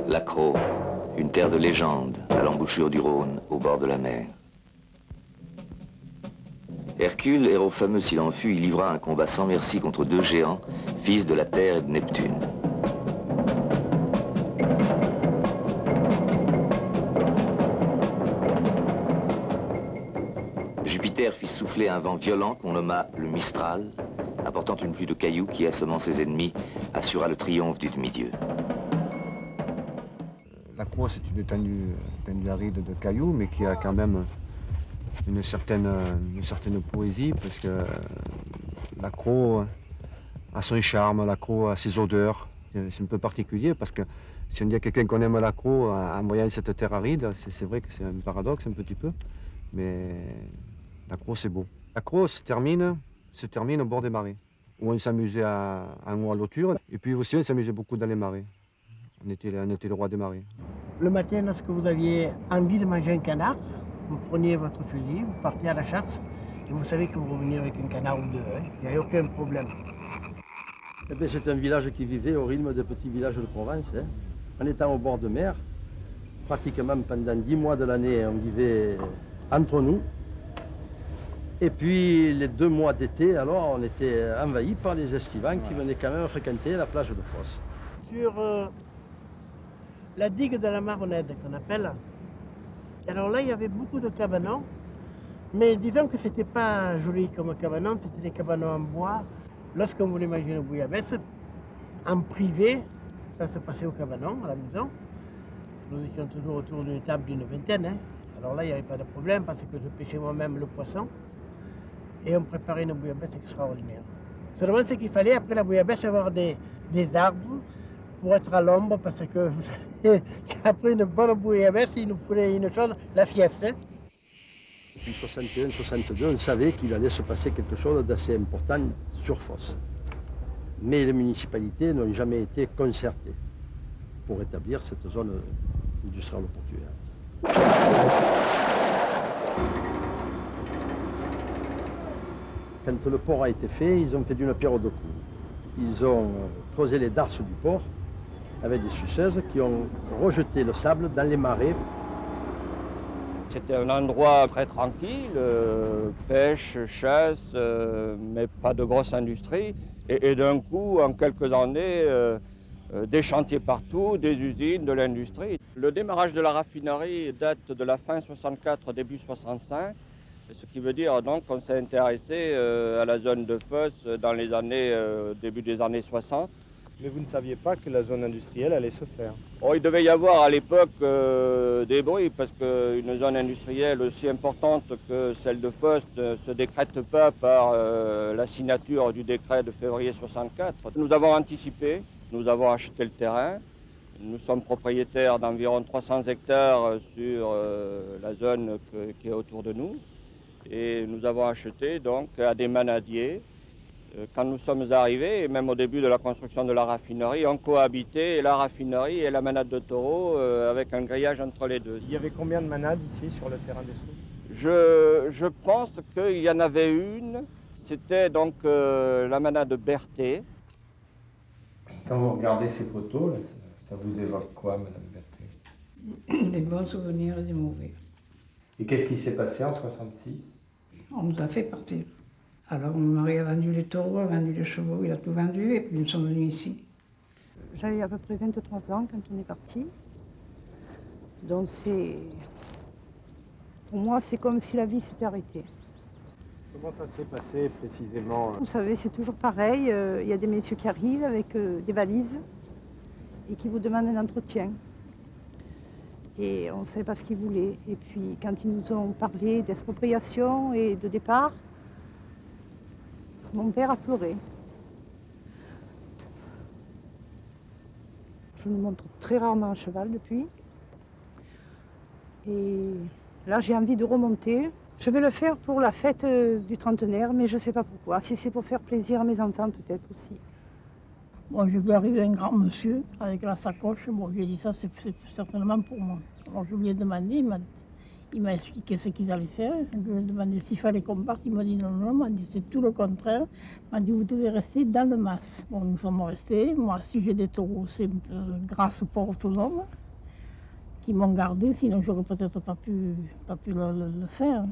L'Accro, une terre de légende à l'embouchure du Rhône, au bord de la mer. Hercule, héros fameux s'il en fut, y livra un combat sans merci contre deux géants, fils de la Terre et de Neptune. Jupiter fit souffler un vent violent qu'on nomma le Mistral, apportant une pluie de cailloux qui, assommant ses ennemis, assura le triomphe du demi-dieu. L'Accro, c'est une étendue aride de cailloux, mais qui a quand même une certaine poésie, parce que l'Accro a son charme, l'Accro a ses odeurs. C'est un peu particulier, parce que si on dit à quelqu'un qu'on aime l'Accro en voyant cette terre aride, c'est vrai que c'est un paradoxe un petit peu, mais l'Accro, c'est beau. L'Accro se termine au bord des marais, où on s'amusait en haut à l'auture, et puis aussi on s'amusait beaucoup dans les marais. On était le roi des marais. Le matin, lorsque vous aviez envie de manger un canard, vous preniez votre fusil, vous partez à la chasse, et vous savez que vous revenez avec un canard ou deux, hein. Il n'y avait aucun problème. Eh c'est un village qui vivait au rythme des petits villages de Provence, hein. En étant au bord de mer, pratiquement pendant 10 mois de l'année, on vivait entre nous. Et puis les 2 mois d'été, alors on était envahis par les estivants qui venaient quand même fréquenter la plage de Fosse. Sur la digue de la Maronnette qu'on appelle, alors là il y avait beaucoup de cabanons, mais disons que c'était pas joli comme cabanon, c'était des cabanons en bois. Lorsqu'on voulait manger une bouillabaisse, en privé, ça se passait au cabanon, à la maison. Nous étions toujours autour d'une table d'une vingtaine, hein. Alors là il n'y avait pas de problème parce que je pêchais moi-même le poisson. Et on préparait une bouillabaisse extraordinaire. Seulement ce qu'il fallait après la bouillabaisse avoir des arbres pour être à l'ombre parce que après une bonne bouillabaisse, il nous fallait une chose, la sieste. Hein. Depuis 61-62, on savait qu'il allait se passer quelque chose d'assez important sur Fosse. Mais les municipalités n'ont jamais été concertées pour établir cette zone industrielle portuaire. Quand le port a été fait, ils ont fait d'une pierre deux coups. Ils ont creusé les darses du port avec des suceuses qui ont rejeté le sable dans les marais. C'était un endroit très tranquille, pêche, chasse, mais pas de grosse industrie. Et d'un coup, en quelques années, des chantiers partout, des usines, de l'industrie. Le démarrage de la raffinerie date de la fin 64, début 65. Ce qui veut dire donc qu'on s'est intéressé à la zone de Fosse dans les années, début des années 60. Mais vous ne saviez pas que la zone industrielle allait se faire? Oh, il devait y avoir à l'époque des bruits parce qu'une zone industrielle aussi importante que celle de Fosse ne se décrète pas par la signature du décret de février 64. Nous avons anticipé, nous avons acheté le terrain. Nous sommes propriétaires d'environ 300 hectares sur la zone qui est autour de nous. Et nous avons acheté donc à des manadiers. Quand nous sommes arrivés, et même au début de la construction de la raffinerie, on cohabitait la raffinerie et la manade de taureau avec un grillage entre les deux. Il y avait combien de manades ici sur le terrain des Sous? Je pense qu'il y en avait une, c'était donc la manade Berthet. Quand vous regardez ces photos, là, ça vous évoque quoi, Madame Berthet? Des bons souvenirs et des mauvais. Et qu'est-ce qui s'est passé en 66? On nous a fait partir. Alors mon mari a vendu les taureaux, a vendu les chevaux, il a tout vendu et puis nous sommes venus ici. J'avais à peu près 23 ans quand on est parti. Donc pour moi, c'est comme si la vie s'était arrêtée. Comment ça s'est passé précisément? Vous savez, c'est toujours pareil. Il y a des messieurs qui arrivent avec des valises et qui vous demandent un entretien. Et on ne savait pas ce qu'ils voulaient. Et puis, quand ils nous ont parlé d'expropriation et de départ, mon père a pleuré. Je ne monte très rarement à cheval depuis. Et là, j'ai envie de remonter. Je vais le faire pour la fête du trentenaire, mais je ne sais pas pourquoi. Si c'est pour faire plaisir à mes enfants, peut-être aussi. Bon, je vais arriver un grand monsieur avec la sacoche. Bon, j'ai dit ça, c'est certainement pour moi. Alors je lui ai demandé, Il m'a expliqué ce qu'ils allaient faire. Je lui ai demandé s'il fallait qu'on parte. Il m'a dit non, non, il m'a dit c'est tout le contraire. Il m'a dit vous devez rester dans le mas. Bon, nous sommes restés. Moi, si j'ai des taureaux, c'est grâce au port autonome qui m'ont gardé, sinon j'aurais peut-être pas pu le faire.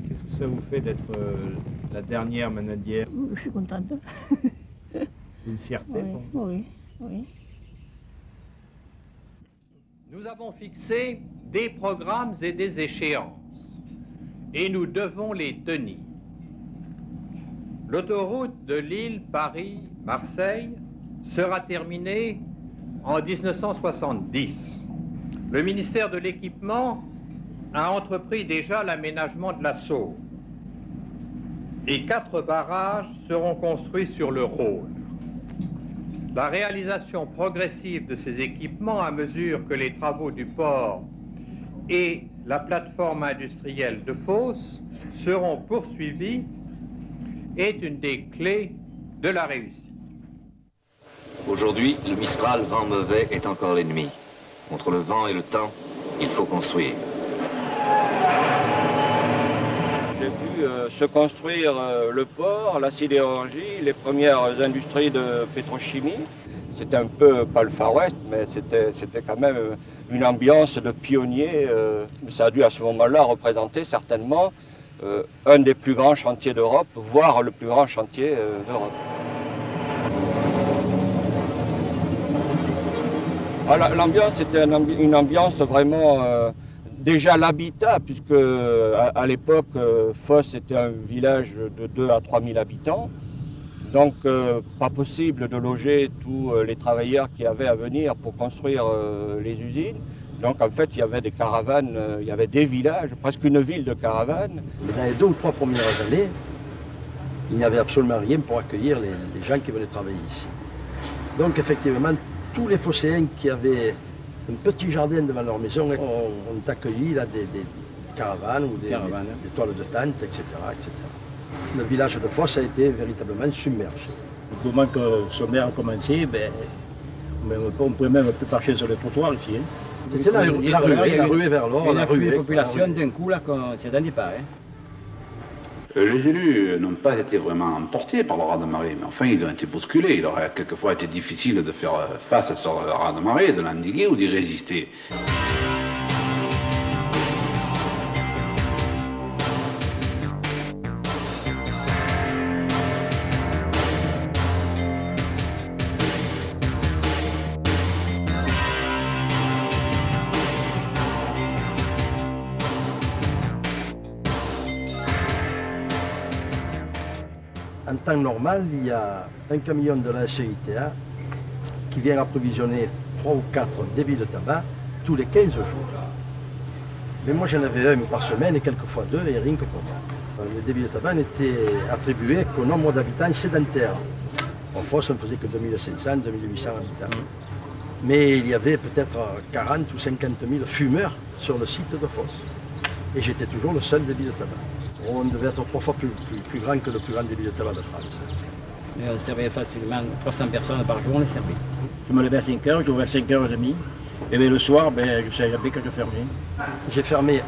Qu'est-ce que ça vous fait d'être la dernière manadière? Je suis contente. C'est une fierté pour vous? Oui, oui. Nous avons fixé des programmes et des échéances, et nous devons les tenir. L'autoroute de Lille, Paris, Marseille sera terminée en 1970. Le ministère de l'Équipement a entrepris déjà l'aménagement de la Saône. Et 4 barrages seront construits sur le Rhône. La réalisation progressive de ces équipements à mesure que les travaux du port et la plateforme industrielle de Fos seront poursuivis est une des clés de la réussite. Aujourd'hui, le Mistral, vent mauvais, est encore l'ennemi. Contre le vent et le temps, il faut construire. J'ai vu se construire le port, la sidérurgie, les premières industries de pétrochimie. C'était un peu, pas le Far West, mais c'était quand même une ambiance de pionnier. Ça a dû à ce moment-là représenter certainement un des plus grands chantiers d'Europe, voire le plus grand chantier d'Europe. L'ambiance était une ambiance vraiment... déjà l'habitat, puisque à l'époque, Fos était un village de 2 à 3 000 habitants. Donc, pas possible de loger tous les travailleurs qui avaient à venir pour construire les usines. Donc, en fait, il y avait des caravanes, il y avait des villages, presque une ville de caravanes. Dans les 2 ou 3 premières années, il n'y avait absolument rien pour accueillir les gens qui venaient travailler ici. Donc, effectivement, tous les phocéens qui avaient un petit jardin devant leur maison ont accueilli là, des caravanes ou des toiles de tente, etc., etc. Le village de Fos a été véritablement submergé. Au moment que ce maire a commencé, on ne pouvait même plus marcher sur le trottoir ici. Hein. C'était la ruée vers l'or. On a fui la population d'un coup, là, qu'on ne s'y attendait pas. Hein. Les élus n'ont pas été vraiment emportés par le raz-de-marée, mais enfin ils ont été bousculés. Il aurait quelquefois été difficile de faire face à ce raz-de-marée, de l'endiguer ou d'y résister. En temps normal, il y a un camion de la SITA qui vient approvisionner 3 ou 4 débits de tabac tous les 15 jours. Mais moi j'en avais un par semaine et quelquefois 2 et rien que pour moi. Les débits de tabac n'étaient attribués qu'au nombre d'habitants sédentaires. En Fos, on ne faisait que 2500, 2800 habitants. Mais il y avait peut-être 40 ou 50 000 fumeurs sur le site de Fos. Et j'étais toujours le seul débit de tabac. On devait être 3 fois plus grand que le plus grand débit de tabac de France. Et on servait facilement 300 personnes par jour, on les servait. Je me levais à 5 h, j'ouvrais à 5h30. Et bien, le soir, je savais jamais quand je fermais. J'ai fermé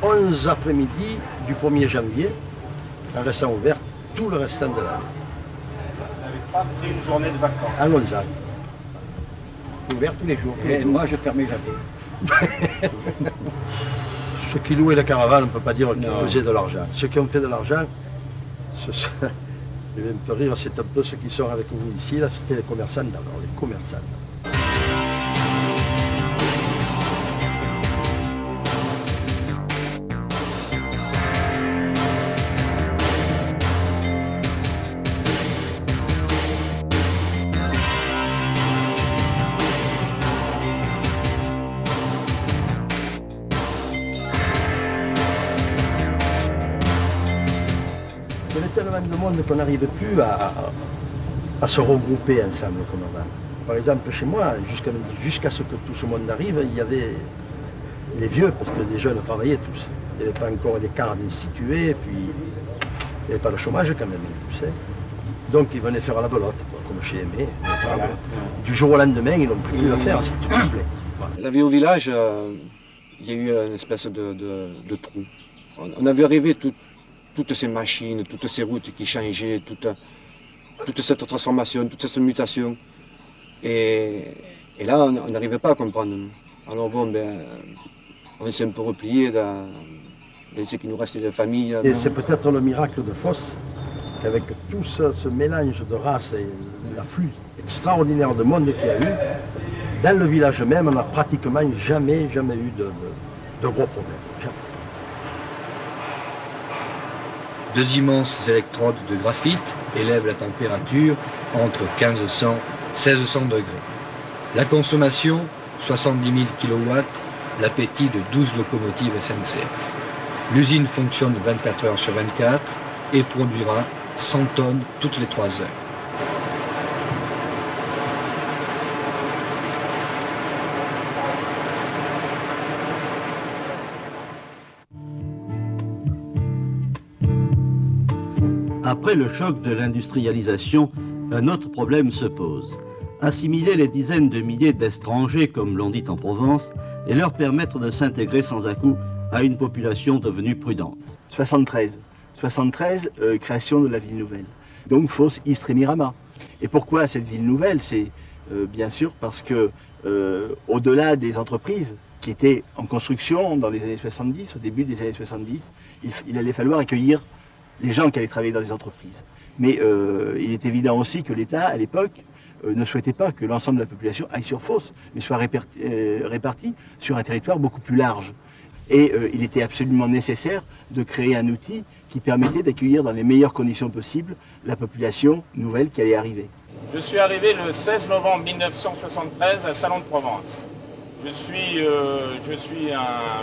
11 après-midi du 1er janvier, en restant ouvert tout le restant de l'année. Vous n'avez pas pris une journée de vacances? À 11 ans. Ouvert tous les jours. Et moi, je fermais jamais. Ceux qui louaient la caravane, on ne peut pas dire qu'ils faisaient de l'argent. Ceux qui ont fait de l'argent, je vais me faire rire, c'est un peu ceux qui sont avec vous ici, là, c'était les commerçants d'abord, les commerçants. Il y avait tellement de monde qu'on n'arrivait plus à se regrouper ensemble comme avant. Par exemple, chez moi, jusqu'à ce que tout ce monde arrive, il y avait les vieux, parce que les jeunes travaillaient tous. Il n'y avait pas encore des cadres institués, puis Il n'y avait pas de chômage quand même, tu sais. Donc ils venaient faire la belote, comme chez Aimé. Voilà. Du jour au lendemain, ils n'ont plus pu le faire, c'est tout complet. Voilà. La vie au village, il y a eu une espèce de trou. On avait rêvé toutes ces machines, toutes ces routes qui changeaient, toute cette transformation, toute cette mutation. Et là, on n'arrivait pas à comprendre. Alors bon, on s'est un peu replié dans ce qui nous restait de famille. Et c'est peut-être le miracle de Fos, qu'avec tout ce mélange de races et l'afflux extraordinaire de monde qu'il y a eu, dans le village même, on n'a pratiquement jamais eu de gros problèmes. Jamais. Deux immenses électrodes de graphite élèvent la température entre 1500 et 1600 degrés. La consommation, 70 000 kW, l'appétit de 12 locomotives SNCF. L'usine fonctionne 24 heures sur 24 et produira 100 tonnes toutes les 3 heures. Après le choc de l'industrialisation, un autre problème se pose. Assimiler les dizaines de milliers d'étrangers, comme l'on dit en Provence, et leur permettre de s'intégrer sans à-coups à une population devenue prudente. 73, création de la ville nouvelle. Donc Fos, Istres et Mirama. Et pourquoi cette ville nouvelle? C'est bien sûr parce que au-delà des entreprises qui étaient en construction dans les années 70, au début des années 70, il allait falloir accueillir les gens qui allaient travailler dans les entreprises. Mais il est évident aussi que l'État, à l'époque, ne souhaitait pas que l'ensemble de la population aille sur Fos, mais soit répartie sur un territoire beaucoup plus large. Et il était absolument nécessaire de créer un outil qui permettait d'accueillir dans les meilleures conditions possibles la population nouvelle qui allait arriver. Je suis arrivé le 16 novembre 1973 à Salon de Provence. Je suis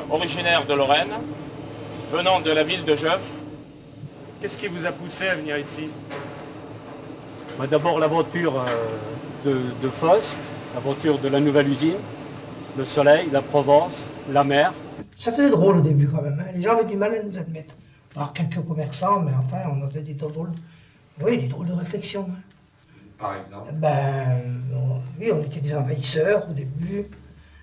originaire de Lorraine, venant de la ville de Geoff. Qu'est-ce qui vous a poussé à venir ici? D'abord l'aventure de Fos, l'aventure de la nouvelle usine, le soleil, la Provence, la mer. Ça faisait drôle au début quand même, hein. Les gens avaient du mal à nous admettre. Alors quelques commerçants, mais enfin on avait des drôles de réflexions. Hein. Par exemple? Oui, on était des envahisseurs au début.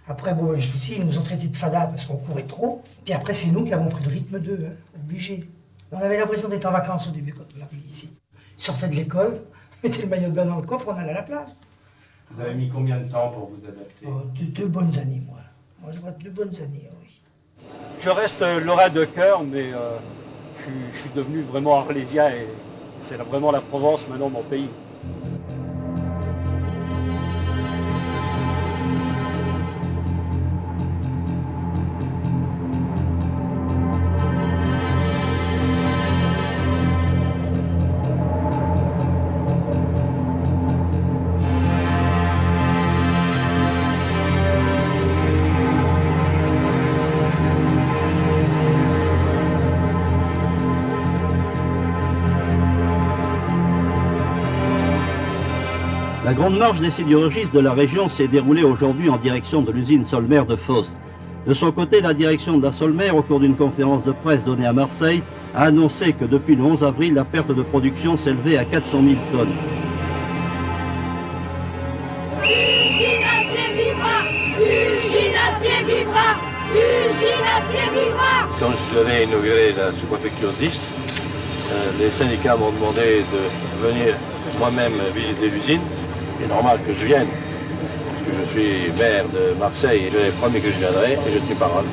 Après, bon, je vous dis, ils nous ont traités de fada parce qu'on courait trop. Puis après, c'est nous qui avons pris le rythme d'eux, hein, obligés. On avait l'impression d'être en vacances au début quand on arrivait ici. Ils sortaient de l'école, mettaient le maillot de bain dans le coffre, on allait à la plage. Vous avez mis combien de temps pour vous adapter? Deux bonnes années, moi. Moi, je vois 2 bonnes années, oui. Je reste lorrain de cœur, mais je suis devenu vraiment arlésien et c'est vraiment la Provence maintenant mon pays. La grande marche des sidérurgistes de la région s'est déroulée aujourd'hui en direction de l'usine Solmer de Fos. De son côté, la direction de la Solmer, au cours d'une conférence de presse donnée à Marseille, a annoncé que depuis le 11 avril, la perte de production s'élevait à 400 000 tonnes. Usine Acier vivra! Usine Acier vivra! Usine Acier vivra! Quand je devais inaugurer la sous-préfecture d'Istres, les syndicats m'ont demandé de venir moi-même visiter l'usine. C'est normal que je vienne, parce que je suis maire de Marseille et j'avais promis que je viendrais et je tiens parole.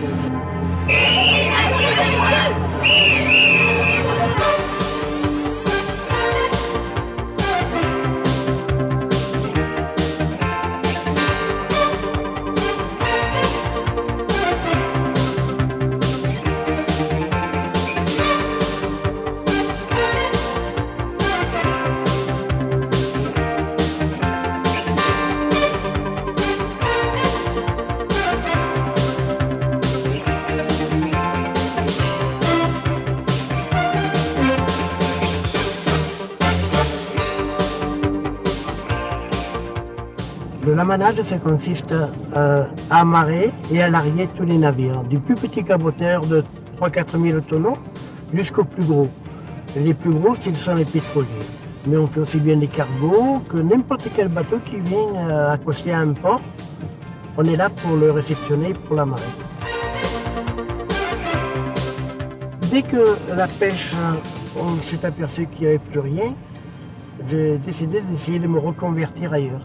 Le lamanage, ça consiste à amarrer et à larguer tous les navires, du plus petit caboteur de 3 000 à 4 000 tonneaux jusqu'au plus gros. Les plus gros, ce sont les pétroliers. Mais on fait aussi bien des cargos que n'importe quel bateau qui vient accoster à un port. On est là pour le réceptionner pour la marée. Dès que la pêche, on s'est aperçu qu'il n'y avait plus rien, j'ai décidé d'essayer de me reconvertir ailleurs.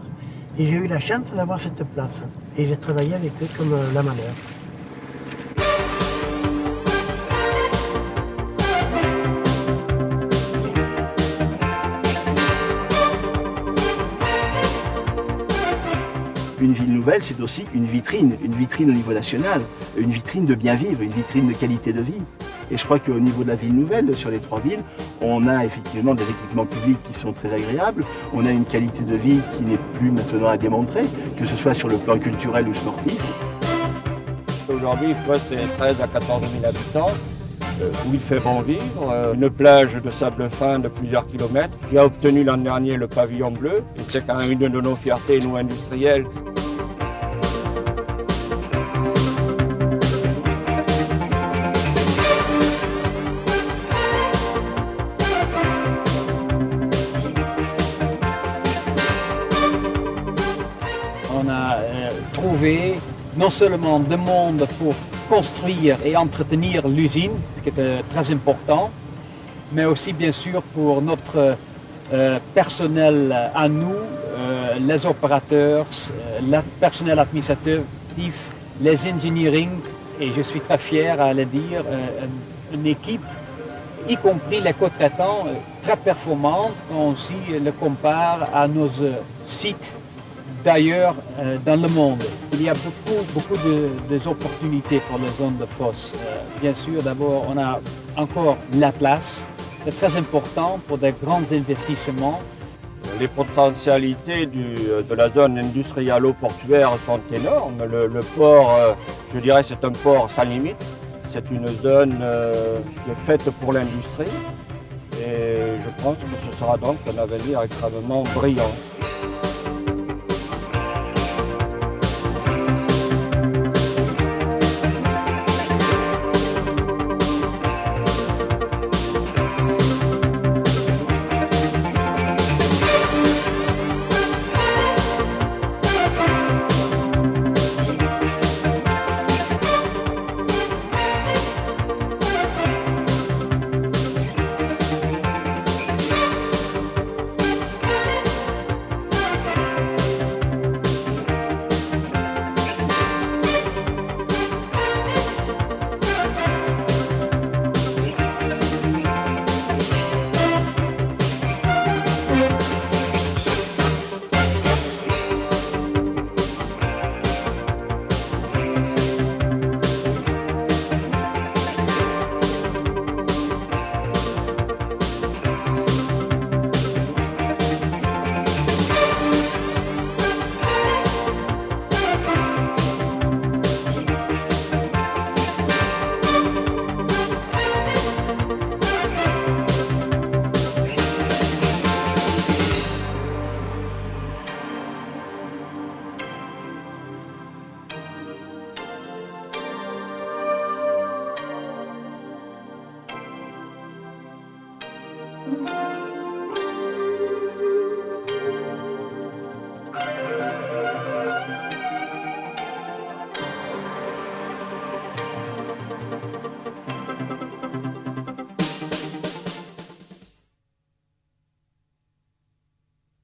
Et j'ai eu la chance d'avoir cette place. Et j'ai travaillé avec eux comme la manœuvre. Une ville nouvelle, c'est aussi une vitrine au niveau national, une vitrine de bien vivre, une vitrine de qualité de vie. Et je crois qu'au niveau de la ville nouvelle, sur les 3 villes, on a effectivement des équipements publics qui sont très agréables, on a une qualité de vie qui n'est plus maintenant à démontrer, que ce soit sur le plan culturel ou sportif. Aujourd'hui, Fos, c'est 13 à 14 000 habitants, où il fait bon vivre, une plage de sable fin de plusieurs kilomètres, qui a obtenu l'an dernier le pavillon bleu, et c'est quand même une de nos fiertés, nous industriels. On a trouvé non seulement de monde pour construire et entretenir l'usine, ce qui est très important, mais aussi bien sûr pour notre personnel à nous, les opérateurs, le personnel administratif, les engineering, et je suis très fier à le dire, une équipe, y compris les co-traitants, très performante quand on aussi le compare à nos sites d'ailleurs dans le monde. Il y a beaucoup d'opportunités pour la zone de Fos. Bien sûr, d'abord, on a encore la place. C'est très important pour des grands investissements. Les potentialités de la zone industrialo-portuaire sont énormes. Le port, je dirais, c'est un port sans limite. C'est une zone qui est faite pour l'industrie. Et je pense que ce sera donc un avenir extrêmement brillant.